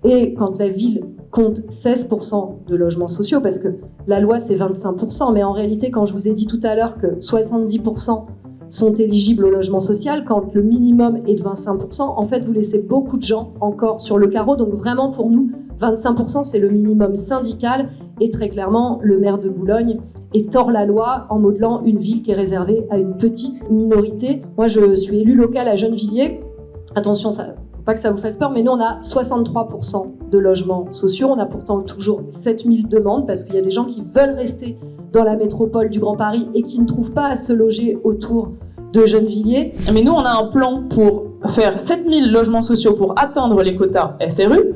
Et quand la ville compte 16% de logements sociaux, parce que la loi c'est 25%, mais en réalité quand je vous ai dit tout à l'heure que 70% sont éligibles au logement social, quand le minimum est de 25%, en fait vous laissez beaucoup de gens encore sur le carreau, donc vraiment pour nous 25% c'est le minimum syndical, et très clairement le maire de Boulogne tord la loi en modelant une ville qui est réservée à une petite minorité. Moi je suis élue locale à Gennevilliers, attention ça pas que ça vous fasse peur, mais nous on a 63% de logements sociaux, on a pourtant toujours 7000 demandes parce qu'il y a des gens qui veulent rester dans la métropole du Grand Paris et qui ne trouvent pas à se loger autour de Gennevilliers. Mais nous on a un plan pour faire 7000 logements sociaux pour atteindre les quotas SRU,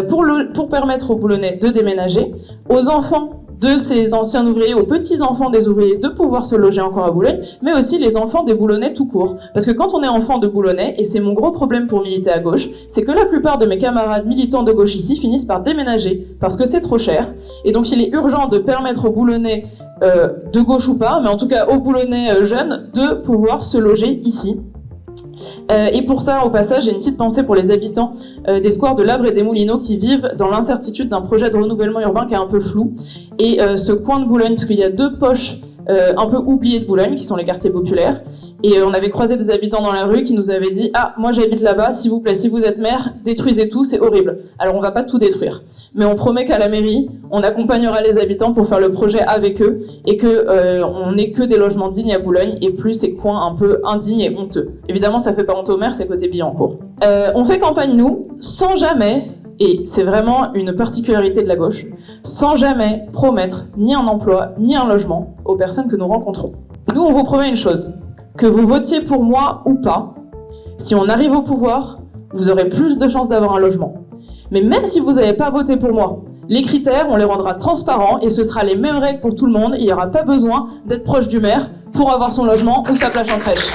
pour permettre aux Boulonnais de déménager, aux enfants de ces anciens ouvriers, aux petits-enfants des ouvriers de pouvoir se loger encore à Boulogne, mais aussi les enfants des Boulonnais tout court. Parce que quand on est enfant de Boulonnais, et c'est mon gros problème pour militer à gauche, c'est que la plupart de mes camarades militants de gauche ici finissent par déménager, parce que c'est trop cher. Et donc il est urgent de permettre aux Boulonnais, de gauche ou pas, mais en tout cas aux Boulonnais jeunes, de pouvoir se loger ici. Et pour ça, au passage, j'ai une petite pensée pour les habitants des squares de l'Abre et des Moulineaux qui vivent dans l'incertitude d'un projet de renouvellement urbain qui est un peu flou. Et ce coin de Boulogne, parce qu'il y a deux poches un peu oubliées de Boulogne, qui sont les quartiers populaires, et on avait croisé des habitants dans la rue qui nous avaient dit « Ah, moi j'habite là-bas, s'il vous plaît, si vous êtes maire, détruisez tout, c'est horrible. » Alors on va pas tout détruire, mais on promet qu'à la mairie, on accompagnera les habitants pour faire le projet avec eux, et que on n'ait que des logements dignes à Boulogne, et plus ces coins un peu indignes et honteux. Évidemment, ça fait pas honte au maire, c'est côté Billancourt. On fait campagne, nous, sans jamais, et c'est vraiment une particularité de la gauche, sans jamais promettre ni un emploi, ni un logement aux personnes que nous rencontrons. Nous, on vous promet une chose, que vous votiez pour moi ou pas, si on arrive au pouvoir, vous aurez plus de chances d'avoir un logement. Mais même si vous n'avez pas voté pour moi, les critères, on les rendra transparents et ce sera les mêmes règles pour tout le monde. Il n'y aura pas besoin d'être proche du maire pour avoir son logement ou sa place en crèche.